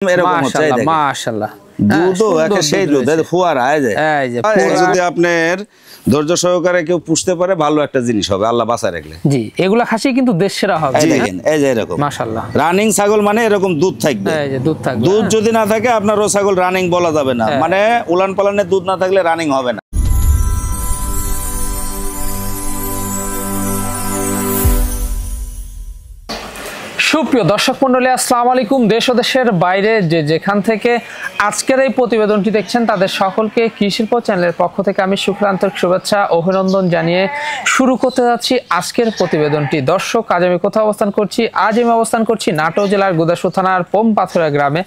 এরকম হচ্ছে মাশাআল্লাহ দুধও একে সেই দুধ ফোয়ারা যদি আপনার ধৈর্য সহকারে কেউ পুষতে পারে ভালো একটা জিনিস হবে আল্লাহ বাঁচায় রাখলে। জি এগুলা খাসি কিন্তু দেশ সেরা হবে। দেখেন এই যে এরকম মাশাআল্লাহ রানিং ছাগল মানে এরকম দুধ থাকবে। এই যে দুধ থাকবে, দুধ যদি না থাকে আপনার ও ছাগল রানিং বলা যাবে না, মানে উলান পালানের দুধ না থাকলে রানিং হবে না। সুপ্রিয় দর্শক মন্ডলী, আসসালামু আলাইকুম। দেশ ও দেশের বাইরে যেখান থেকে আজকের এই প্রতিবেদনটি দেখছেন তাদের সকলকে কৃষিশিল্প চ্যানেলের পক্ষ থেকে আমি আন্তরিক শুভেচ্ছা অভিনন্দন জানিয়ে শুরু করতে যাচ্ছি আজকের প্রতিবেদনটি। দর্শক, আজ আমি কোথাও অবস্থান করছি? আজ আমি অবস্থান করছি নাটোর জেলার গোদাসপুর থানার পোমপাথুরা গ্রামে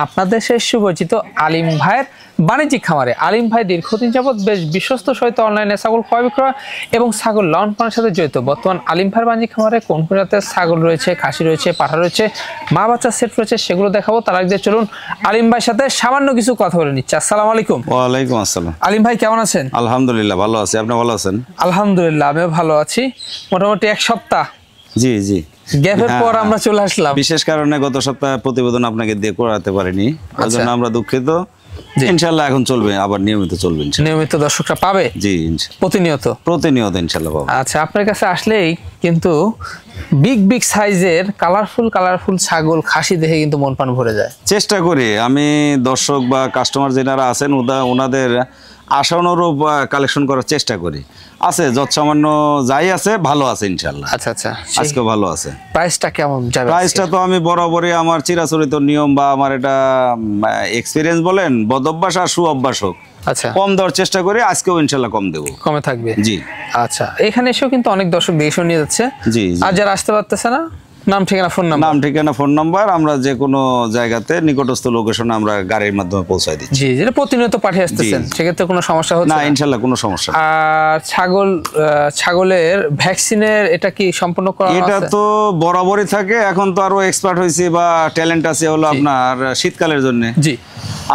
আপনাদের সেই সুপরিচিত আলিম ভাইয়ের বাণিজ্যিক খামারে। আলিম ভাই দীর্ঘদিন যাবৎ বেশ বিশ্বস্ত সহিত অনলাইনে ছাগল ক্রয় বিক্রয় এবং ছাগল লালন পালনের সাথে জড়িত। বর্তমান আলিম ভাইয়ের বাণিজ্যিক খামারে কোন কোন জাতের ছাগল রয়েছে, খাসি রয়েছে, পাঠা রয়েছে, মা বাচ্চা সেট রয়েছে, সেগুলো দেখাবো। তার আগে চলুন আলিম ভাইয়ের সাথে সামান্য কিছু কথা বলে নিচ্ছি। আসসালামু আলাইকুম। ওয়ালাইকুম আসসালাম। আলিম ভাই কেমন আছেন? আলহামদুলিল্লাহ ভালো আছি, আপনি ভালো আছেন? আলহামদুলিল্লাহ আমিও ভালো আছি। মোটামুটি এক সপ্তাহ জি জি গ্যাপের পর আমরা চলে আসলাম। বিশেষ কারণে গত সপ্তাহে প্রতিবেদন আপনাকে দিয়ে করাতে পারিনি, ওই জন্য আমরা দুঃখিত। ইনশাআল্লাহ এখন চলবে, আবার নিয়মিত চলবে। নিয়মিত দর্শকরা পাবে জি প্রতিনিয়ত ইনশাআল্লাহ পাবে। আচ্ছা, আপনার কাছে আসলেই কিন্তু বিগ সাইজের কালারফুল ছাগল খাসি দেখে কিন্তু মন প্রাণ ভরে যায়। চেষ্টা করি আমি দর্শক বা কাস্টমার যারা আছেন ওনাদের আশানুরূপ কালেকশন করার চেষ্টা করি। আছে যৎসামান্য যাই আছে ভালো আছে ইনশাআল্লাহ। আচ্ছা আজকে ভালো আছে। প্রাইসটা কেমন যাবে? প্রাইসটা তো আমি বরাবরই আমার চিরাচরিত নিয়ম বা আমার এটা এক্সপিরিয়েন্স বলেন, বদঅভ্যাস আর সুঅভ্যাস হোক, আচ্ছা কম দেওয়ার চেষ্টা করি। আজকেও ইনশাআল্লাহ কম দেবো, কমে থাকবে। জি আচ্ছা, এখানে এসেও কিন্তু অনেক দর্শক দেখে নিয়ে যাচ্ছে। জি আর যারা আসতে পারতেছে না, নাম ঠিকানা ফোন নাম্বার আমরা যে কোনো জায়গাতে নিকটস্থ লোকেশনে আমরা গাড়ির মাধ্যমে পৌঁছায় দিচ্ছি। জি, যেটা প্রতিনিয়ত পাঠিয়ে আসতেছেন, সেক্ষেত্রে কোনো সমস্যা হচ্ছে না? ইনশাআল্লাহ কোনো সমস্যা। আর ছাগলের ভ্যাকসিনের এটা কি সম্পূর্ণ করা আছে? এটা তো বরাবরই থাকে, এখন তো আরো এক্সপার্ট হয়েছে বা ট্যালেন্ট আছে হলো আপনার শীতকালের জন্য। জি,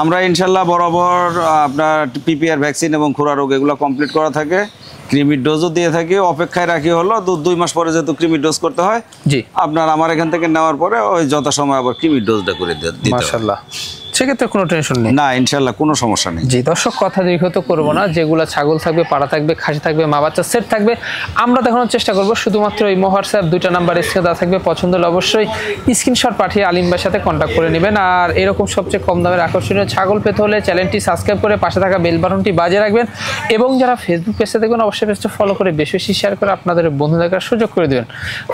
আমরা ইনশাআল্লাহ বরাবর আপনার পিপিআর ভ্যাকসিন এবং খুরা রোগ এগুলো কমপ্লিট করা থাকে। ক্রিমির ডোজও দিয়ে থাকি, অপেক্ষায় রাখি হলো 2 মাস পরে যেহেতু ক্রিমির ডোজ করতে হয়। জি, আপনার আমার এখান থেকে নেওয়ার পরে ওই যথাসময় আবার ক্রিমির ডোজটা করে দিতে। মাশাআল্লাহ, সেক্ষেত্রে কোনো টেনশন নেই। না ইনশাআল্লাহ কোনো সমস্যা নেই। জি দর্শক, কথা দীর্ঘত করবো না। যেগুলো ছাগল থাকবে, পাড়া থাকবে, খাসি থাকবে, মা বাচ্চা সেট থাকবে, আমরা দেখানোর চেষ্টা করবো। শুধুমাত্র এই হোয়াটসঅ্যাপ 2টা নাম্বার স্ক্রিনে দেওয়া থাকবে। পছন্দ হলে অবশ্যই স্ক্রিনশট পাঠিয়ে আলিম ভাইয়ের সাথে কন্ট্যাক্ট করে নেবেন। আর এরকম সবচেয়ে কম দামের আকর্ষণীয় ছাগল পেতে হলে চ্যানেলটি সাবস্ক্রাইব করে পাশে থাকা বেল বাটনটি বাজিয়ে রাখবেন। এবং যারা ফেসবুক পেজে দেখবেন অবশ্যই পেজটা ফলো করে বেশি শেয়ার করে আপনাদের বন্ধু দেখার সুযোগ করে দেবেন।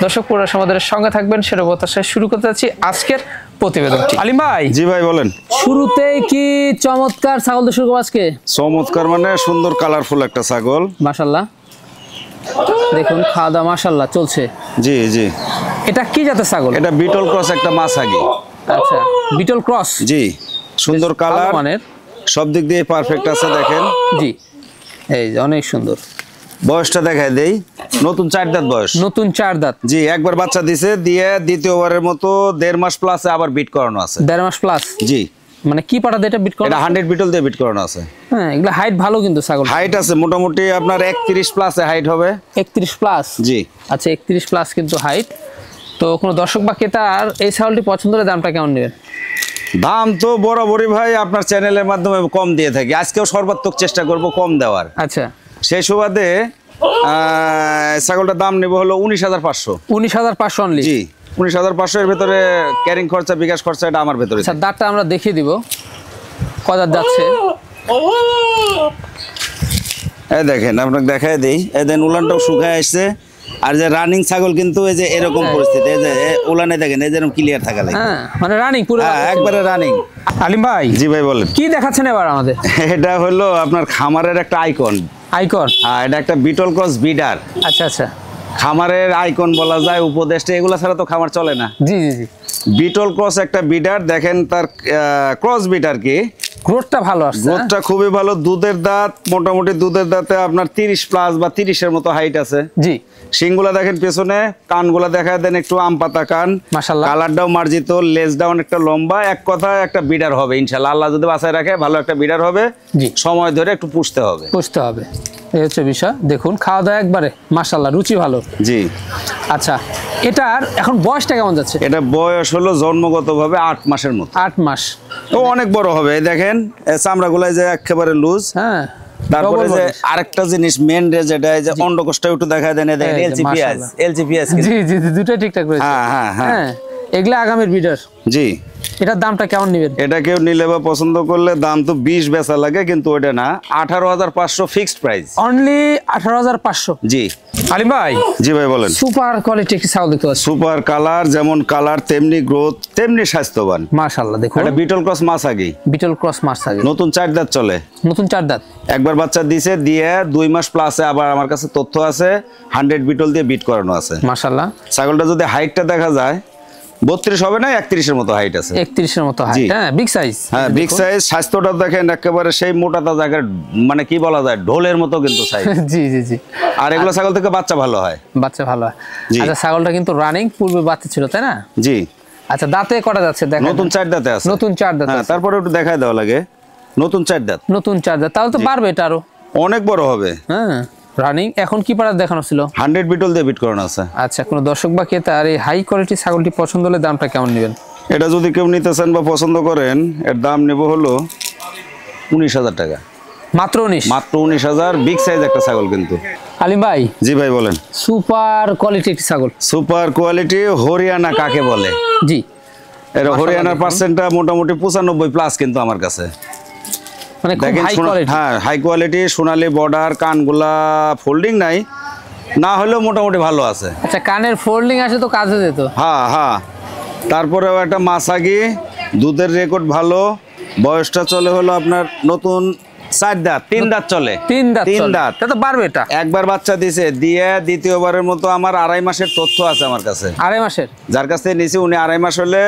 দর্শক পুরো আমাদের সঙ্গে থাকবেন, সেটা প্রত্যাশায় শুরু করতে যাচ্ছি আজকের প্রতিবেদনটি। আলিম ভাই। জি ভাই বলেন। শুরুতেই কি চমৎকার ছাগল দিয়ে শুরু করব আজকে? চমৎকার মানে সুন্দর কালারফুল একটা ছাগল। মাশাআল্লাহ, দেখুন খাওয়া দাওয়া মাশাআল্লাহ চলছে। জি জি। এটা কি জাতের ছাগল? এটা বিটল ক্রস একটা মাছাগি। আচ্ছা, বিটল ক্রস। জি, সুন্দর কালার, মানের সব দিক দিয়ে পারফেক্ট আছে। দেখেন জি, এই যে অনেক সুন্দর। বয়সটা দেখায় দেই, নতুন 4 দাঁত বয়স। নতুন 4 দাঁত। জি, একবার বাচ্চা দিছে, দিয়ে দ্বিতীয়বারের মতো 1.5 মাস প্লাসে আবার বিট করানো আছে। 1.5 মাস প্লাস? জি। মানে কি পাটা দিয়ে এটা বিট করানো? এটা 100 বিটল দিয়ে বিট করানো আছে। হ্যাঁ, এগুলা হাইট ভালো কিন্তু ছাগল। হাইট আছে মোটামুটি আপনার 31 প্লাসে হাইট হবে। 31 প্লাস? জি। আচ্ছা, 31 প্লাস কিন্তু হাইট। তো কোনো দর্শক বা ক্রেতার এই ছাগলটি পছন্দ হলে দামটা কেমন নেবেন? দাম তো বরাবরই ভাই আপনার চ্যানেলের মাধ্যমে কম দিয়ে থাকি, আজকেও সর্বাত্মক চেষ্টা করব কম দেওয়ার। আচ্ছা, সেই সুবাদে ছাগলটার দাম নেব হলো 19,500। 19,500 অনলি? জি, 19,500 এর ভিতরে ক্যারিং খরচা, বিকাশ খরচা এটা আমার ভিতরে। আচ্ছা, দাঁতটা আমরা দেখিয়ে দিব কত যাচ্ছে। এই দেখেন, আপনাকে দেখায় দেই। এই দেন উলানটাও শুকায় আসছে। আর যে রানিং ছাগল কিন্তু এই যে এরকম পরিস্থিতি, এই যে উলানে দেখেন এই যে এরকম ক্লিয়ার থাকা লাগে। হ্যাঁ, মানে রানিং পুরো একবারে রানিং। আলিম ভাই। জি ভাই বলেন। কি দেখাচ্ছেন এবার আমাদের? এটা হলো আপনার খামারের একটা আইকন। আইকন? হ্যাঁ, এটা একটা বিটল ক্রস বিডার। আচ্ছা আচ্ছা, খামারের আইকন বলা যায়, উপদেশটা এগুলা ছাড়া তো খামার চলে না। জি জি জি। বিটল ক্রস একটা বিডার, দেখেন তার ক্রস বিডার কি গ্রোথটা ভালো আসছে। গ্রোথটা খুবই ভালো। দুধের দাঁত মোটামুটি দুধের দাঁতে আপনার 30 প্লাস বা 30-এর মতো হাইট আছে। জি। শিংগুলা দেখেন পেছনে, কানগুলা দেখা দেন একটু আম পাতা কান। মাশাআল্লাহ, কালারটাও মার্জিত, লেজটাও অনেকটা লম্বা। এক কথায় একটা বিডার হবে ইনশাআল্লাহ, আল্লাহ যদি বাঁচায় রাখে ভালো একটা বিডার হবে। জি, সময় ধরে একটু পুষতে হবে। এই হচ্ছে বিষয়। দেখুন খাওয়া দাওয়া একবারে মাশাআল্লাহ, রুচি ভালো। জি। আচ্ছা, এটার এখন বয়সটা কেমন যাচ্ছে? এটা বয়স হলো জন্মগতভাবে 8 মাসের মতো। 8 মাস। ও অনেক বড় হবে, এই দেখেন চামড়াগুলাই যে একেবারে লুজ। হ্যাঁ। তারপরে যে আরেকটা জিনিস মেন রে যেটা এই যে অন্ডকোষটা একটু দেখায় দেন, দেখেন এলজিপিএস। জি জি দুটোই ঠিকঠাক রয়েছে। হ্যাঁ, এগুলা আগামীর বিডার। জি। এটার দামটা কেমন নেবেন? এটা কেউ নিলে বা পছন্দ করলে দাম তো 20 বেচা লাগে, কিন্তু ওটা না, 18,500 ফিক্সড প্রাইস। অনলি 18,500। জি। আলিম ভাই। জি ভাই বলেন। সুপার কোয়ালিটি একটি ছাগল দেখতে পাচ্ছি। সুপার কালার, যেমন কালার তেমনি গ্রোথ তেমনি স্বাস্থ্যবান। মাশাআল্লাহ দেখুন। এটা বিটল ক্রস মাছাগি। বিটল ক্রস মাছাগি। নতুন 4 দাঁত চলে। নতুন 4 দাঁত। একবার বাচ্চা দিয়েছে, দিয়ে 2 মাস প্লাসে আবার আমার কাছে তথ্য আছে 100 বিটল দিয়ে বিট করানো আছে। মাশাআল্লাহ। ছাগলটা যদি হাইটটা দেখা যায় 32 হবে না, 31 এর মতো হাইট আছে। 31 এর মতো হাইট। হ্যাঁ, বিগ সাইজ। হ্যাঁ, বিগ সাইজ। স্বাস্থ্যটা দেখেন একেবারে সেই মোটাটা জায়গার, মানে কি বলা যায়, ঢোলের মতো কিন্তু সাইজ। জি জি জি। আর এগুলো ছাগল থেকে বাচ্চা ভালো হয়। বাচ্চা ভালো হয়। আচ্ছা, ছাগলটা কিন্তু রানিং, পূর্বে বাচ্চা ছিল তাই না? জি। আচ্ছা, দাঁতে কটা যাচ্ছে দেখেন? নতুন 4 দাঁতে আছে। নতুন 4 দাঁত। হ্যাঁ, তারপরে একটু দেখায় দেওয়া লাগে। নতুন 4 দাঁত। নতুন 4 দাঁত, তাহলে তো বাড়বে এটা আরো। অনেক বড় হবে। হ্যাঁ, রানিং। এখন কি পাড়া দেখানো ছিল? 100 বিটল দিয়ে বিট করানো আছে। আচ্ছা, কোনো দর্শক বা ক্রেতার এই হাই কোয়ালিটি ছাগলটি পছন্দ হলে দামটা কেমন নেবেন? এটা যদি কেউ নিতে চান বা পছন্দ করেন, এর দাম নেব হলো 19,000 টাকা। মাত্র 19? মাত্র 19,000। বিগ সাইজ একটা ছাগল কিন্তু। আলিম ভাই। জি ভাই বলেন। সুপার কোয়ালিটি একটি ছাগল। সুপার কোয়ালিটি হরিয়ানা কাকে বলে? জি। এর হরিয়ানার পার্সেন্টটা মোটামুটি 95 প্লাস কিন্তু আমার কাছে। মানে খুব দেখেন, হাই কোয়ালিটি। হ্যাঁ, হাই কোয়ালিটি, সোনালী বর্ডার, কানগুলা ফোল্ডিং নাই, না হলেও মোটামুটি ভালো আছে। আচ্ছা, কানের ফোল্ডিং আসে তো কাজে যেত। হ্যাঁ হ্যাঁ। তারপরেও একটা মাছাগি, দুধের রেকর্ড ভালো। বয়সটা চলে হলো আপনার নতুন 4 দাঁত। 3 দাঁত চলে। 3 দাঁত। 3 দাঁত। তা তো বাড়বে এটা। একবার বাচ্চা দিছে, দিয়ে দ্বিতীয়বারের মতো আমার 2.5 মাসের তথ্য আছে আমার কাছে। 2.5 মাসের? যার কাছ থেকে নিছি উনি 2.5 মাস হলে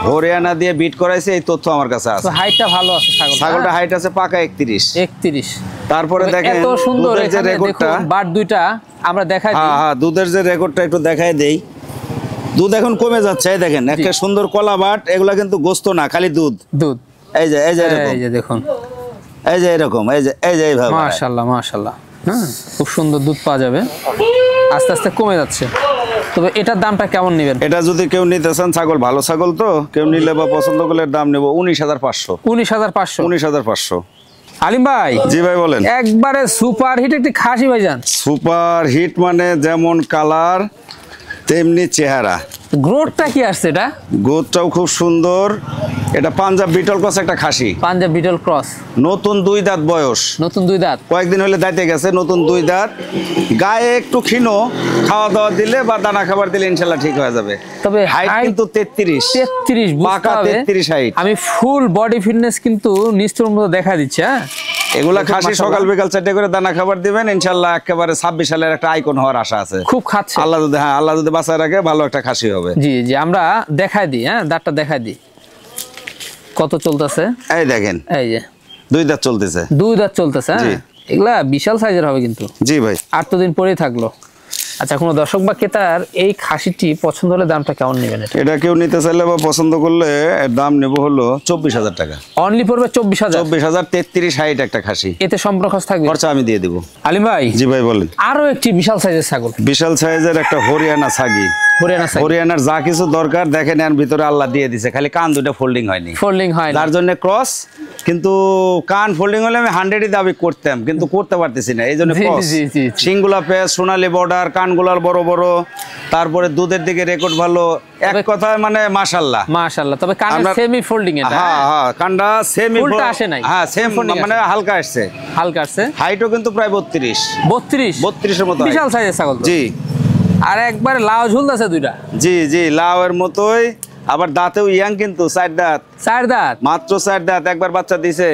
হরিয়ানা দিয়ে বিট করাইছে, এই তথ্য আমার কাছে আছে। তো হাইটটা ভালো আছে ছাগল। ছাগলটা হাইট আছে পাকা 31। 31। তারপরে দেখেন এত সুন্দর দুধের যে এখানে রেকর্ডটা। দেখুন, বাট দুইটা আমরা দেখাই দিই। হ্যাঁ হ্যাঁ, দুধের যে রেকর্ডটা একটু দেখাই দেই। দুধ এখন কমে যাচ্ছে, এই দেখেন একটা সুন্দর কলা বাট। এগুলা কিন্তু গোস্ত না, খালি দুধ। দুধ। এই যে এরকম। এই যে দেখুন, এই যে এরকম, এই যে এইভাবে। মাশাআল্লাহ মাশাআল্লাহ। হ্যাঁ, খুব সুন্দর দুধ পাওয়া যাবে। আস্তে আস্তে কমে যাচ্ছে। তবে এটার দামটা কেমন নেবেন? এটা যদি কেউ নিতে চান, ছাগল ভালো ছাগল তো, কেউ নিলে বা পছন্দ করলে দাম নেব 19,500। 19,500? 19,500। আলিম ভাই। জি ভাই বলেন। একবারে সুপার হিট একটি খাসি ভাইজান। সুপার হিট মানে যেমন কালার তেমনি চেহারা। গ্রোথটা কি আসছে এটা? গোদটাও খুব সুন্দর। এটা পাঞ্জাব বিটল ক্রস একটা খাসি। Punjab beetle cross. নতুন 2 দাঁত বয়স। নতুন 2 দাঁত। কয়েকদিন হলে দাঁতে গেছে। নতুন 2 দাঁত। গায়ে একটু ক্ষীণ, খাওয়া দাওয়া দিলে বা দানা খাবার দিলে ইনশাল্লাহ ঠিক হয়ে যাবে। তবে হাইট কিন্তু 33। 33 পাকা 33 হাইট। আমি ফুল বডি ফিটনেস কিন্তু নিশ্চয় মতো দেখা দিচ্ছে। হ্যাঁ, এগুলা খাসি সকাল বিকাল 4টে করে দানা খাবার দিবেন, ইনশাল্লাহ একেবারে 26 সালের একটা আইকন হওয়ার আশা আছে। খুব খাচ্ছে আল্লাহ যদি, হ্যাঁ আল্লাহ যদি বাঁচায় রাখে, ভালো একটা খাসি হবে। জি জি, আমরা দেখাই দিই। হ্যাঁ, দাঁতটা দেখাই দিই কত চলতেছে। এই দেখেন, এই যে 2 দাঁত চলতেছে। 2 দাঁত চলতেছে। জি। হ্যাঁ, এগুলা বিশাল সাইজের হবে কিন্তু। জি ভাই। 8 দিন পরেই থাকলো। আচ্ছা, কোনো দর্শক বা ক্রেতার এই খাসিটি পছন্দ হলে দামটা কেমন নেবেন? এটা কেউ নিতে চাইলে বা পছন্দ করলে এর দাম নেব হলো 24,000 টাকা। অনলি পড়বে 24,000? 24,000। 33 হাইট একটা খাসি। এতে সম্পূর্ণ খরচ থাকবে? খরচা আমি দিয়ে দেব। আলিম ভাই। জি ভাই বলেন। আরো একটি বিশাল সাইজের ছাগল। বিশাল সাইজের একটা হরিয়ানা ছাগি। হরিয়ানার যা কিছু দরকার দেখেন এর ভিতরে আল্লাহ দিয়ে দিছে, খালি কান দুটো ফোল্ডিং হয়নি। ফোল্ডিং হয় না, তার জন্য ক্রস। কিন্তু কান ফোল্ডিং হলে আমি 100ই দাবি করতাম, কিন্তু করতে পারতেছি না, এই জন্য ক্রস। সিংগুলা পেস, সোনালী বর্ডার, কানগুলার বড় বড়, তারপরে দুধের দিকে রেকর্ড ভালো। এক কথায় মানে মাশাআল্লাহ মাশাআল্লাহ। তবে কানটা সেমি ফোল্ডিং এটা। হ্যাঁ হ্যাঁ, কানটা সেমি ফুলটা আসে নাই। হ্যাঁ, সেম মানে হালকা আসছে। হালকা আসছে। হাইটও কিন্তু প্রায় 32। 32 এর মতো। বিশাল সাইজের ছাগল। জি। আর একবার লাউ ঝুলতেছে দুইটা। জি জি, লাউয়ের মতোই। আবার দাঁতেও ইয়াং কিন্তু, 4 দাঁত। 4 দাঁত মাত্র 4 দাঁত। একবার বাচ্চা দিছে,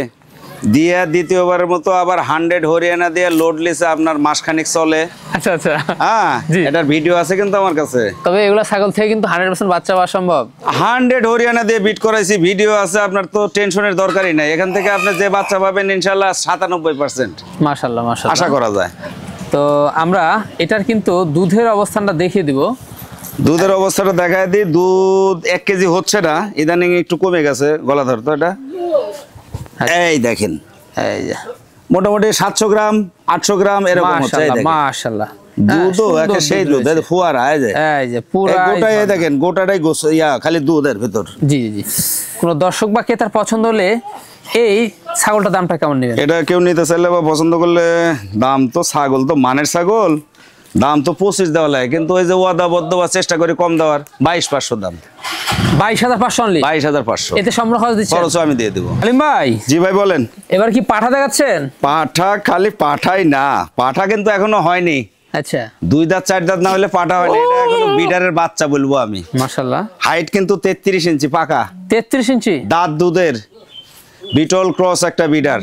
দিয়ে দ্বিতীয়বারের মতো আবার 100 হরিয়ানা দিয়ে লোড লিছে, আপনার মাসখানিক চলে। আচ্ছা আচ্ছা। হ্যাঁ, জি। এটার ভিডিও আছে কিন্তু আমার কাছে। তবে এগুলা ছাগল থেকে কিন্তু 100% বাচ্চা পাওয়া সম্ভব। 100 হরিয়ানা দিয়ে বিট করাইছি, ভিডিও আছে। আপনার তো টেনশনের দরকারই নাই। এখান থেকে আপনি যে বাচ্চা পাবেন ইনশাআল্লাহ 97%। মাশাআল্লাহ মাশাআল্লাহ, আশা করা যায়। তো আমরা এটার কিন্তু দুধের অবস্থানটা দেখিয়ে দিব। দুধের অবস্থাটা দেখায় দিই। দুধ 1 কেজি হচ্ছে না, ইদানিং একটু কমে গেছে। গলা ধরতো এটা। এই দেখেন, এই যে মোটামুটি 700 গ্রাম 800 গ্রাম এরকম হচ্ছে। মাশাআল্লাহ, দুধও একে সেই দুধ, ফোয়ারা এই যে পুরো গোটাই দেখেন, গোটাটাই খালি দুধের ভিতর। জি জি। কোন দর্শক বা ক্রেতার পছন্দ হলে এই ছাগলটার দামটা কেমন নেবেন? এটা কেউ নিতে চাইলে বা পছন্দ করলে দাম তো, ছাগল তো মানের ছাগল, দাম তো 25 দেওয়া লাগে, কিন্তু ওই যে ওয়াদাবদ্ধ বা চেষ্টা করি কম দেওয়ার, 22,500 দাম। 22,500 অনলি? 22,500। এতে সম্পূর্ণ খরচ দিচ্ছেন? খরচ আমি দিয়ে দেবো। আলিম ভাই। জি ভাই বলেন। এবার কি পাঠা দেখাচ্ছেন? পাঠা খালি পাঠাই না, পাঠা কিন্তু এখনো হয়নি। আচ্ছা, 2 দাঁত 4 দাঁত না হলে পাঠা হয়নি, এটা এখনো বিডারের বাচ্চা বলবো আমি। মাশাআল্লাহ। হাইট কিন্তু 33 ইঞ্চি পাকা। 33 ইঞ্চি? দাঁত দুধের বিটল ক্রস একটা বিডার।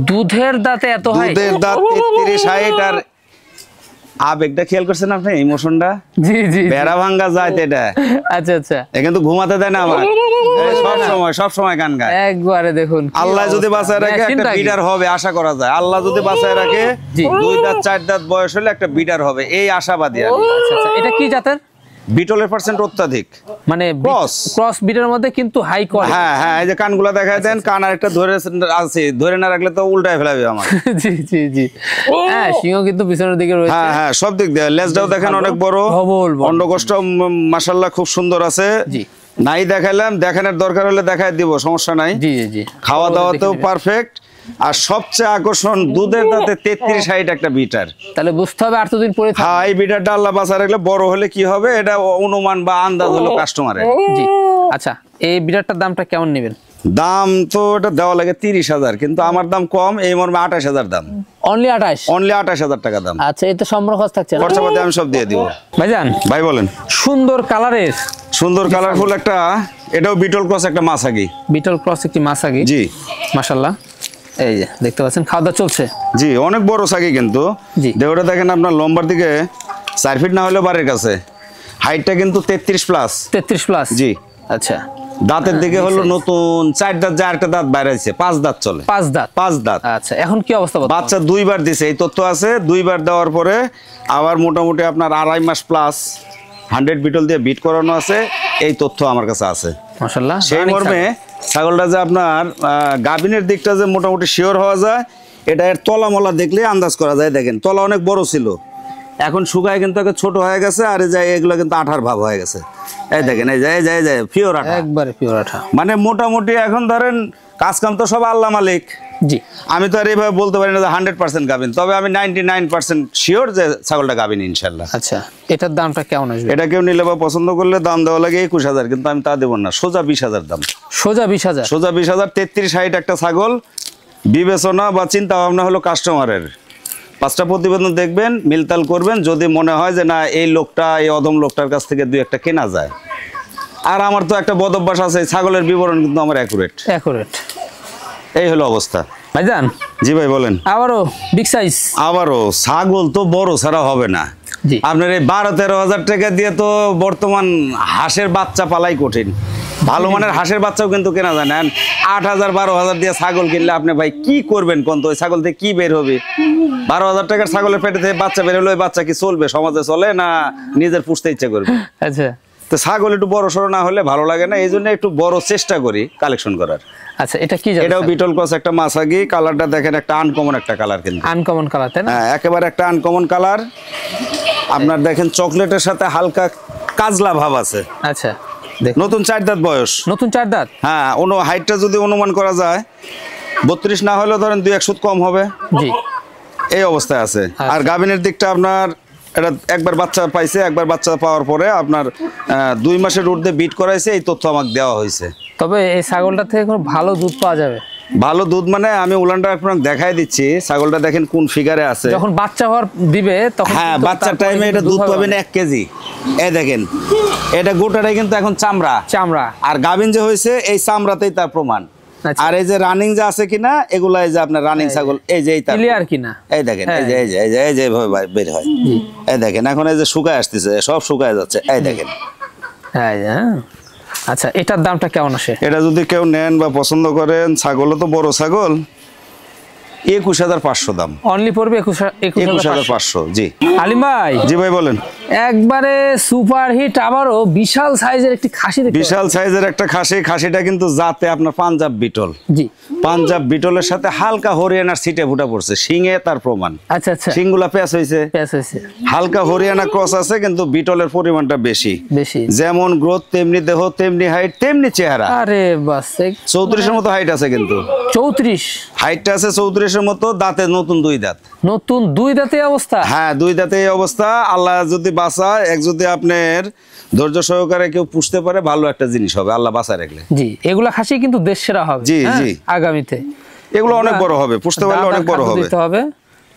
দুধের দাঁতে এত হাইট? দুধের দাঁত 33 হাইট। আর আবেগটা খেয়াল করছেন আপনি, ইমোশনটা? জি জি। বেড়া ভাঙ্গা যায় এটা। আচ্ছা আচ্ছা। এ কিন্তু ঘুমাতে দেয় না আমার, সব সময় গান গায়। একবারে দেখুন, আল্লাহ যদি বাঁচায় রাখে একটা বিডার হবে আশা করা যায়। আল্লাহ যদি বাঁচায় রাখে 2 দাঁত 4 দাঁত বয়স হলে একটা বিডার হবে, এই আশাবাদী আমি। আচ্ছা আচ্ছা। এটা কি জাতের? বিটলের পার্সেন্ট অত্যাধিক, মানে ক্রস বিটের মধ্যে কিন্তু হাই কোয়ালিটি। হ্যাঁ হ্যাঁ, এই যে কানগুলা দেখায় দেন, কান আর একটা ধরে আছে, ধরে না রাখলে তো উল্টায় ফেলাবে আমার। জি জি জি। হ্যাঁ, সিংহ কিন্তু পিছনের দিকে রয়েছে। হ্যাঁ হ্যাঁ, সব দিক দিয়ে। লেজটাও দেখেন অনেক বড়, অন্ডকোষটা মাশাআল্লাহ খুব সুন্দর আছে। জি। নাই দেখাইলাম, দেখানোর দরকার হলে দেখাই দিব, সমস্যা নাই। জি জি। খাওয়া দাওয়াতেও পারফেক্ট। আর সবচেয়ে আকর্ষণ, দুধের দাঁতে 33 হাইট একটা বিটার। তাহলে বুঝতে হবে 8 দিন পরে। হ্যাঁ, এই বিটারটা আল্লাহ বাঁচা রাখলে বড় হলে কি হবে, এটা অনুমান বা আন্দাজ হলো কাস্টমারের। জি। আচ্ছা, এই বিটারটার দামটা কেমন নেবেন? দাম তো এটা দেওয়া লাগে 30,000, কিন্তু আমার দাম কম, এই মর্মে 28,000 দাম। অনলি 28? অনলি 28,000 টাকা দাম। আচ্ছা, এতে সম্পূর্ণ খরচ থাকছে? খরচাপাতি আমি সব দিয়ে দিব। ভাইজান। ভাই বলেন। সুন্দর কালারের, সুন্দর কালারফুল একটা, এটাও বিটল ক্রস একটা মাছাগি। বিটল ক্রস একটি মাছাগি। জি। মাশাআল্লাহ। এই যে দেখতে পাচ্ছেন, খাওয়া দাওয়া চলছে। জি, অনেক বড় ছাগি কিন্তু। দেহটা দেখেন আপনার, লম্বার দিকে 4 ফিট না হলেও বাড়ির কাছে। হাইটটা কিন্তু 33 প্লাস। 33 প্লাস? জি। আচ্ছা। দাঁতের দিকে হলো নতুন 4 দাঁত, যা একটা দাঁত বাইরে আছে, 5 দাঁত চলে। 5 দাঁত? 5 দাঁত। আচ্ছা, এখন কি অবস্থা? বাচ্চা 2 বার দিছে, এই তথ্য আছে। 2 বার দেওয়ার পরে আবার মোটামুটি আপনার 2.5 মাস প্লাস 100 বিটল দিয়ে বিট করানো আছে, এই তথ্য আমার কাছে আছে। মাশাআল্লাহ। সেই মর্মে ছাগলটা যে আপনার গাভিনের দিকটা যে মোটামুটি শিওর হওয়া যায়, এটা এর তলা মলা দেখলে আন্দাজ করা যায়। দেখেন, তলা অনেক বড় ছিল, এখন শুকায় কিন্তু ছোট হয়ে গেছে। আর এই যে এগুলো কিন্তু আঠার ভাব হয়ে গেছে। এই দেখেন, এই যে পিওর আঠা, একবারে পিওর আঠা। মানে মোটামুটি এখন ধরেন কাজ কাম তো সব আল্লাহ মালিক। জি। আমি তো আর এইভাবে বলতে পারি না যে 100% গাভিন, তবে আমি 99% শিওর যে ছাগলটা গাভিন ইনশাল্লাহ। আচ্ছা, এটার দামটা কেমন আসবে? এটা কেউ নিলে বা পছন্দ করলে দাম দেওয়া লাগে 21,000, কিন্তু আমি তা দেবো না, সোজা 20,000 দাম। সোজা 20,000? সোজা 20,000। 33 হাইট একটা ছাগল, বিবেচনা বা চিন্তা ভাবনা হলো কাস্টমারের। 5টা প্রতিবেদন দেখবেন, মিলতাল করবেন, যদি মনে হয় যে না এই লোকটা, এই অদম লোকটার কাছ থেকে 2-1টা কেনা যায়। আর আমার তো একটা বদ অভ্যাস আছে, ছাগলের বিবরণ কিন্তু আমার অ্যাকুরেট। এই হলো অবস্থা। ভাইজান। জি ভাই বলেন। আবারও বিগ সাইজ? আবারও ছাগল তো বড় ছাড়া হবে না। আপনার এই 12-13 টাকা দিয়ে তো বর্তমান হাঁসের বাচ্চা পালাই কঠিন। ভালো মানের হাঁসের বাচ্চাও কিন্তু কেনা যায় না। 8,000-12,000 দিয়ে ছাগল কিনলে আপনি ভাই কি করবেন কোন? তো ওই ছাগল থেকে কি বের হবে? 12,000 টাকার ছাগলের পেটে থেকে বাচ্চা বের হলে ওই বাচ্চা কি চলবে, সমাজে চলে না নিজের পুষতে ইচ্ছা করবে? আচ্ছা, তো ছাগল একটু বড় সড়ো না হলে ভালো লাগে না, এই জন্য একটু বড় চেষ্টা করি কালেকশন করার। আচ্ছা, এটা কি? এটাও বিটল ক্রস একটা মাছাগি। কালারটা দেখেন, একটা আনকমন একটা কালার, কিন্তু আনকমন কালার, তাই না? হ্যাঁ, একেবারে একটা আনকমন কালার। আপনার দেখেন চকলেটের সাথে হালকা কাজলা ভাব আছে। আচ্ছা, নতুন 4 দাঁত বয়স। নতুন 4 দাঁত? হ্যাঁ। হাইটটা যদি অনুমান করা যায় 32 না হলেও ধরেন 2-1 কম হবে। জি। এই অবস্থায় আছে। আর গাভিনের দিকটা আপনার, এটা একবার বাচ্চা পাইছে, একবার বাচ্চা পাওয়ার পরে আপনার 2 মাসের ঊর্ধ্বে বিট করাইছে, এই তথ্য আমাকে দেওয়া হয়েছে। তবে এই ছাগলটা থেকে ভালো দুধ পাওয়া যাবে। ভালো দুধ মানে আমি উলানটা আপনাকে দেখাই দিচ্ছি। ছাগলটা দেখেন কোন ফিগারে আছে। যখন বাচ্চা হওয়ার দিবে তখন, হ্যাঁ, বাচ্চার টাইমে এটা দুধ পাবেন 1 কেজি। এই দেখেন, এটা গোটাটাই কিন্তু এখন চামড়া। আর গাভিন যে হয়েছে এই চামড়াতেই তার প্রমাণ। আর এই যে রানিং যে আছে কিনা, এগুলা এই যে আপনার রানিং ছাগল, এই যে ক্লিয়ার কিনা, এই দেখেন, এই যে বের হয়। এই দেখেন, এখন এই যে শুকায় আসতেছে, সব শুকায় যাচ্ছে। এই দেখেন। আচ্ছা, এটার দামটা কেমন আসে? এটা যদি কেউ নেন বা পছন্দ করেন, ছাগলও তো বড় ছাগল, 21,500 দাম। অনলি পড়বে 21,500। জি আলিম ভাই। জি ভাই বলেন। একবারে সুপার হিট আবারও বিশাল সাইজের একটি খাসি দেখতে বিশাল সাইজের একটা খাসি। খাসিটা কিন্তু জাতে আপনার পাঞ্জাব বিটল। জি পাঞ্জাব বিটলের সাথে হালকা হরিয়ানার সিটে ফুটা পড়ছে, শিঙে তার প্রমাণ। আচ্ছা আচ্ছা, শিংগুলা প্যাচ হয়েছে, হালকা হরিয়ানা ক্রস আছে, কিন্তু বিটলের পরিমাণটা বেশি। যেমন গ্রোথ তেমনি দেহ, তেমনি হাইট, তেমনি চেহারা। আরে বাস 34-এর মতো হাইট আছে, কিন্তু 34 হাইটটা আছে 34-এর মতো। দাঁতে নতুন 2 দাঁত। নতুন 2 দাঁতে অবস্থা? হ্যাঁ 2 দাঁতে এই অবস্থা। আল্লাহ যদি বাঁচায়, যদি আপনার ধৈর্য সহকারে কেউ পুষতে পারে, ভালো একটা জিনিস হবে আল্লাহ বাঁচায় রাখলে। জি এগুলা খাসি কিন্তু দেশ সেরা হবে। জি জি আগামীতে এগুলো অনেক বড় হবে, পুষতে পারলে অনেক বড় হবে।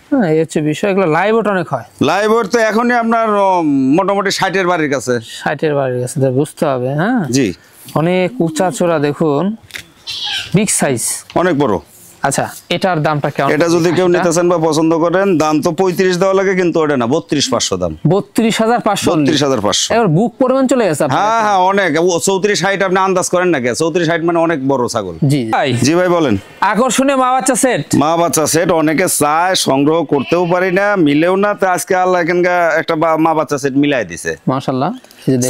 হ্যাঁ এই হচ্ছে বিষয়। এগুলো লাইভ ওট অনেক হয়। লাইভ ওট তো এখনই আপনার মোটামুটি 60-এর বাড়ির কাছে। 60-এর বাড়ির কাছে বুঝতে হবে। হ্যাঁ জি অনেক উঁচা চোরা, দেখুন বিগ সাইজ, অনেক বড়। আচ্ছা এটার দামটা কেমন? এটা যদি কেউ নিতে চান বা পছন্দ করেন, দাম তো 35 দেওয়া লাগে, কিন্তু ওটা না, 32,500 দাম। 32,500। 32,500। এবার বুক পরিমাণ চলে গেছে। হ্যাঁ হ্যাঁ অনেক। 34-60 আপনি আন্দাজ করেন না, 34-60 মানে অনেক বড় ছাগল। জি ভাই। জি ভাই বলেন। আকর্ষণীয় মা বাচ্চা সেট। মা বাচ্চা সেট অনেকে চায়, সংগ্রহ করতেও পারি না, মিলেও না, তো আজকে আল্লাহ এখানকার একটা মা বাচ্চা সেট মিলাই দিছে মাশাআল্লাহ।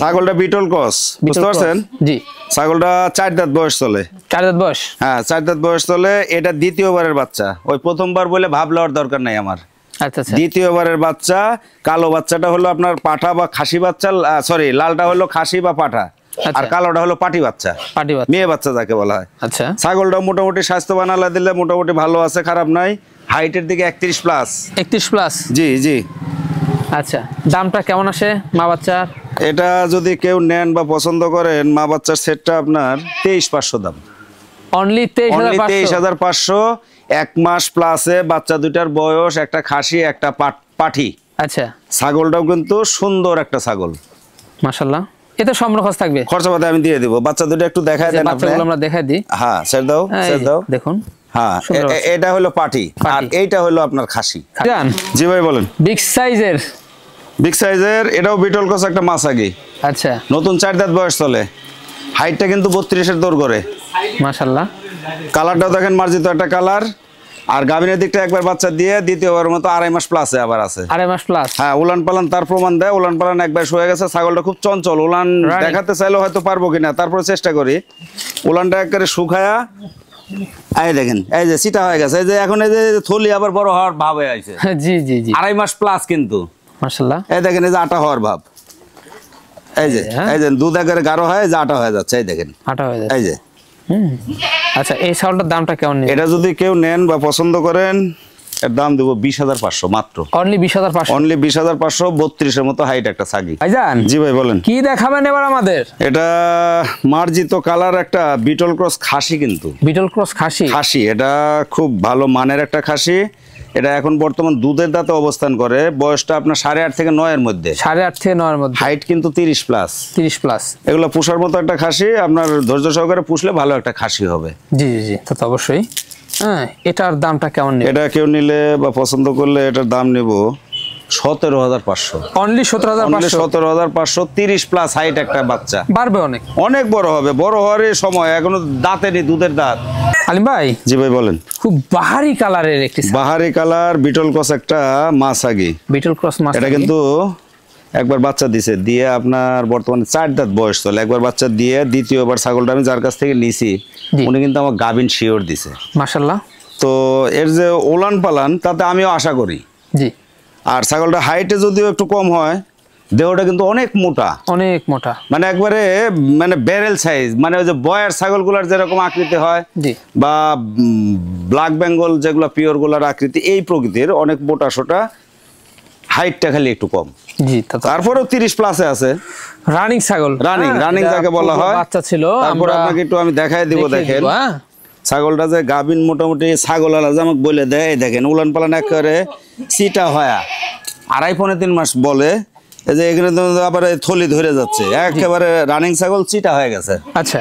ছাগলটা বিটল ক্রস, বুঝতে পারছেন? জি ছাগলটা 4 দাঁত বয়স চলে। 4 দাঁত বয়স? হ্যাঁ 4 দাঁত বয়স চলে। এটা দ্বিতীয়বারের বাচ্চা। ওই প্রথমবার বলে ভাব লওয়ার দরকার নাই আমার। আচ্ছা আচ্ছা। দ্বিতীয়বারের বাচ্চা। কালো বাচ্চাটা হলো আপনার পাঠা বা খাসি বাচ্চা, সরি লালটা হলো খাসি বা পাঠা, আর কালোটা হলো পাটি বাচ্চা, মেয়ে বাচ্চা যাকে বলা হয়। আচ্ছা ছাগলটা মোটামুটি স্বাস্থ্যবান আল্লাহ দিলে মোটামুটি ভালো আছে, খারাপ নাই। হাইটের দিকে 31 প্লাস। 31 প্লাস? জি জি। আচ্ছা দামটা কেমন আসে মা বাচ্চার? এটা যদি কেউ নেন বা পছন্দ করেন, মা বাচ্চার সেটটা আপনার 23,500 দাম। অনলি 23,500। 1 মাস প্লাসে বাচ্চা দুটার বয়স, একটা খাসি একটা পাঠি। আচ্ছা ছাগলটাও কিন্তু সুন্দর একটা ছাগল মাশাআল্লাহ। এতে সম্পূর্ণ খরচ থাকবে? খরচাপাতি আমি দিয়ে দেব। বাচ্চা দুটো একটু দেখায় দেন আপনি। বাচ্চাগুলো আমরা দেখাই দিই। হ্যাঁ ছেড়ে দাও, ছেড়ে দাও। দেখুন হ্যাঁ এটা হলো পাঠি, আর এইটা হলো আপনার খাসি। জান জি ভাই বলেন। বিগ সাইজের? বিগ সাইজের এটাও বিটল ক্রস একটা মাছাগি। আচ্ছা নতুন 4 দাঁত বয়স চলে। হাইটটা কিন্তু 32-এর দৌড় করে। মাশাআল্লাহ। কালারটাও দেখেন মার্জিত একটা কালার। আর গাভিনের দিকটা একবার বাচ্চা দিয়ে দ্বিতীয়বার মতো 2.5 মাস প্লাসে আবার আছে। 2.5 মাস প্লাস? হ্যাঁ উলান পালান তার প্রমাণ দেয়। উলান পালান একবার হয়ে গেছে। ছাগলটা খুব চঞ্চল। উলান দেখাতে চাইলেও হয়তো পারবো কিনা, তারপরে চেষ্টা করি। উলানটা একবারে শুকায়া, এই দেখেন এই যে চিটা হয়ে গেছে। এই যে এখন এই যে থলি আবার বড় হওয়ার ভাব হয়ে আছে। জি জি জি। 2.5 মাস প্লাস কিন্তু মাশাআল্লাহ। এই দেখেন এই যে আটা হওয়ার ভাব। এই যে দুধ একবারে গাঢ় হয়, যে আটা হয়ে যাচ্ছে। এই দেখেন আটা হয়ে যাচ্ছে। এই যে। আচ্ছা এই ছাগলটার দামটা কেমন? এটা যদি কেউ নেন বা পছন্দ করেন, এর দাম দেবো 20,500 মাত্র। অনলি 20,500? অনলি 20,500। 32-এর মতো হাইট একটা ছাগি। ভাইজান জি ভাই বলেন। কি দেখাবেন এবার আমাদের? এটা মার্জিত কালার একটা বিটল ক্রস খাসি, কিন্তু বিটল ক্রস খাসি। খাসি এটা খুব ভালো মানের একটা খাসি। এটা এখন বর্তমান দুধের দাঁতে অবস্থান করে। বয়সটা আপনার 8.5 থেকে 9-এর মধ্যে। 8.5 থেকে 9-এর মধ্যে। হাইট কিন্তু 30 প্লাস। 30 প্লাস। এগুলো পুষার মতো একটা খাসি। আপনার ধৈর্য সহকারে পুষলে ভালো একটা খাসি হবে। জি জি জি তা তো অবশ্যই। হ্যাঁ এটার দামটা কেমন? এটা কেউ নিলে বা পছন্দ করলে এটার দাম নেব 17,500। অনলি 17,500? 17,500। 30 প্লাস হাইট একটা বাচ্চা। বাড়বে অনেক, অনেক বড় হবে। বড় হওয়ার সময় এখনো দাঁতে নেই, দুধের দাঁত। আলিম ভাই। জি ভাই বলেন। খুব বাহারি কালারের একটি, বাহারি কালার বিটল ক্রস একটা মাছাগি। বিটল ক্রস মাছ। এটা কিন্তু একবার বাচ্চা দিছে, দিয়ে আপনার বর্তমানে 4 দাঁত বয়স চলে। একবার বাচ্চা দিয়ে দ্বিতীয়বার ছাগলটা আমি যার কাছ থেকে নিছি, উনি কিন্তু আমার গাভিন শিওর দিছে। মাশাআল্লাহ। তো এর যে ওলান পালান তাতে আমিও আশা করি। জি। আর ছাগলটা হাইটে যদিও একটু কম হয়, দেহটা কিন্তু অনেক মোটা, অনেক মোটা, মানে একবারে মানে ব্যারেল সাইজ, মানে ওই যে বয়ার ছাগলগুলার যেরকম আকৃতি হয়, বা ব্ল্যাক বেঙ্গল যেগুলো পিওর গুলার আকৃতি, এই প্রকৃতির অনেক মোটা সোটা। হাইটটা খালি একটু কম। জি। তারপরেও 30 প্লাসে আছে। রানিং ছাগল। রানিং যাকে বলা হয়। বাচ্চা ছিল। তারপর আপনাকে একটু আমি দেখাই দিব। দেখেন ছাগলটা যে গাভিন, মোটামুটি ছাগল আলা যে আমাকে বলে দেয়। দেখেন উলান পালান একেবারে চিটা হয়া 2.5-3 মাস বলে। এই যে এখানে আবার থলি ধরে যাচ্ছে, একেবারে রানিং ছাগল, চিটা হয়ে গেছে। আচ্ছা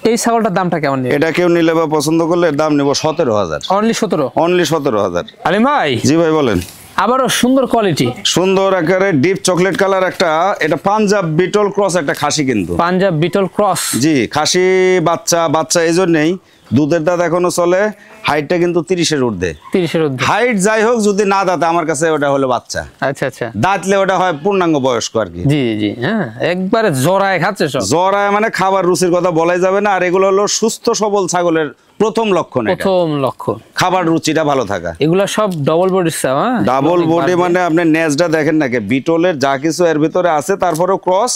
এই ছাগলটার দামটা কেমন? এটা কেউ নিলে বা পছন্দ করলে দাম নেব 17,000। অনলি 17? অনলি 17,000। আলিম ভাই। জি ভাই বলেন। আবারও সুন্দর কোয়ালিটি, সুন্দর একেবারে ডিপ চকলেট কালার একটা, এটা পাঞ্জাব বিটল ক্রস একটা খাসি, কিন্তু পাঞ্জাব বিটল ক্রস। জি। খাসি বাচ্চা এই জন্যই দুধের দাঁত এখনো চলে। হাইটটা কিন্তু 30-এর ঊর্ধ্বে। 30-এর ঊর্ধ্বে হাইট যাই হোক, যদি না দাঁতে আমার কাছে ওটা হলো বাচ্চা। আচ্ছা আচ্ছা, দাঁতলে ওটা হয় পূর্ণাঙ্গ বয়স্ক আর কি। জি জি, হ্যাঁ একবারে জরায় খাচ্ছে সব। জরায় মানে খাবার রুচির কথা বলাই যাবে না। আর এগুলো হলো সুস্থ সবল ছাগলের প্রথম লক্ষণ, প্রথম লক্ষণ খাবার রুচিটা ভালো থাকা। এগুলা সব ডবল বডি, হ্যাঁ ডাবল বডি মানে আপনি নেজটা দেখেন নাকি, বিটলের যা কিছু এর ভিতরে আছে, তারপরেও ক্রস।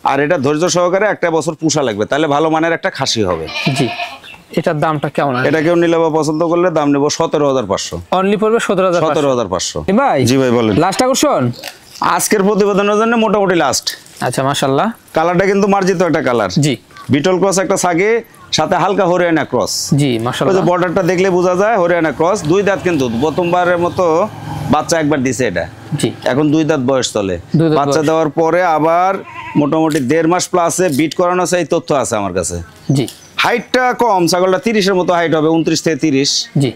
আর এটা ধৈর্য সহকারে 1 বছর পুষা লাগবে, তাহলে ভালো মানের একটা খাসি হবে। জি, এটার দামটা কেমন? এটা কেউ নিলে বা পছন্দ করলে দাম নেব 17,500। অনলি পড়বে 17,500। ভাই জি ভাই বলেন। লাস্ট আকর্ষণ আজকের প্রতিবেদনের জন্য মোটামুটি লাস্ট। আচ্ছা মাশাআল্লাহ, কালারটা কিন্তু মার্জিত একটা কালার। জি, বিটল ক্রস একটা সাগে, সাথে হালকা হরিয়ানা ক্রস। জি মাশাআল্লাহ, বর্ডারটা দেখলে বোঝা যায় হরিয়ানা ক্রস। 2 দাঁত, কিন্তু প্রথমবারের মতো বাচ্চা একবার দিছে এটা। জি, এখন 2 দাঁত বয়স চলে। 2 দাঁত বাচ্চা বয়স। দেওয়ার পরে আবার মোটামুটি 1.5 মাস প্লাসে বিট করানো আছে, এই তথ্য আছে আমার কাছে। জি, হাইটটা কম, ছাগলটা 30-এর মতো হাইট হবে, 29 থেকে 30। জি,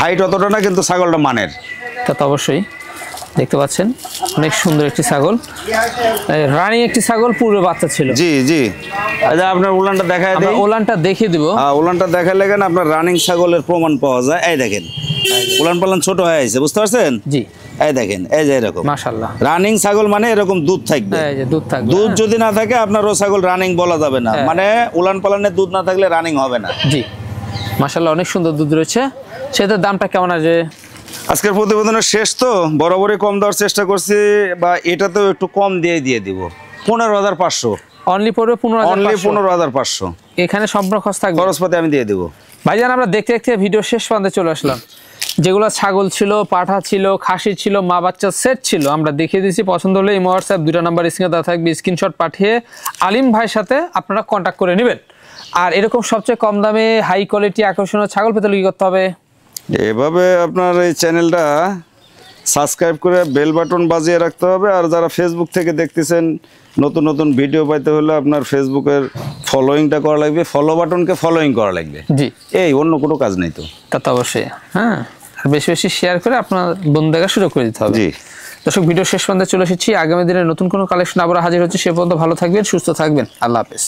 হাইট অতটা না, কিন্তু ছাগলটা মানের। তা তো অবশ্যই। দেখতে পাচ্ছেন অনেক সুন্দর একটি ছাগল, রানী একটি ছাগল, পূর্বে বাচ্চা ছিল। জি জি, আচ্ছা আপনার উলানটা দেখায় আমরা দেই। ওলানটা দেখিয়ে দিব। উলানটা দেখালে কেন আপনার রানিং ছাগলের প্রমাণ পাওয়া যায়। এই দেখেন উলান পালান ছোট হয়ে আছে, বুঝতে পারছেন? জি, এই দেখেন, এই যে এরকম মাশাআল্লাহ। রানিং ছাগল মানে এরকম দুধ থাকবে। এই যে দুধ থাকবে, দুধ হ্যাঁ। যদি না থাকে আপনার ও ছাগল রানিং বলা যাবে না। হ্যাঁ। মানে উলান পালানে দুধ না থাকলে রানিং হবে না। জি মাশাআল্লাহ, অনেক সুন্দর দুধ রয়েছে। সেটার দামটা কেমন আছে? আজকের প্রতিবেদনের শেষ তো বরাবরই কম দেওয়ার চেষ্টা করছি, বা এটাতেও একটু কম দিয়ে দিব। 15,500 অনলি পড়বে অনলি 15,500। 15,500 এখানে সম্পূর্ণ খরচ থাকবে, খরচপাতি আমি দিয়ে দেবো। ভাইজান আমরা দেখতে দেখতে ভিডিও শেষ পর্যন্ত চলে আসলাম। যেগুলো ছাগল ছিল, পাঠা ছিল, খাসি ছিল, মা বাচ্চা সেট ছিল, আমরা দেখিয়ে দিয়েছি। পছন্দ হলে এই হোয়াটসঅ্যাপ 2টা নাম্বার স্ক্রিনে দেওয়া থাকবে, স্ক্রিনশট পাঠিয়ে আলিম ভাইয়ের সাথে আপনারা কন্ট্যাক্ট করে নেবেন। আর এরকম সবচেয়ে কম দামে হাই কোয়ালিটি আকর্ষণীয় ছাগল পেতে কি করতে হবে? এভাবে আপনার এই চ্যানেলটা সাবস্ক্রাইব করে বেল বাটন বাজিয়ে রাখতে হবে। আর যারা ফেসবুক থেকে দেখতেছেন, নতুন নতুন ভিডিও পাইতে হলে আপনার ফেসবুকের ফলোইংটা করা লাগবে, ফলো বাটনকে ফলোইং করা লাগবে। জি, এই অন্য কোনো কাজ নেই তো। তা তো অবশ্যই, হ্যাঁ। আর বেশি বেশি শেয়ার করে আপনার বন্ধু দেখার সুযোগ করে দিতে হবে। জি দর্শক, ভিডিও শেষ পর্যন্ত চলে এসেছি। আগামী দিনে নতুন কোনো কালেকশন আবার হাজির হচ্ছে। সে পর্যন্ত ভালো থাকবেন, সুস্থ থাকবেন। আল্লাহ হাফেজ।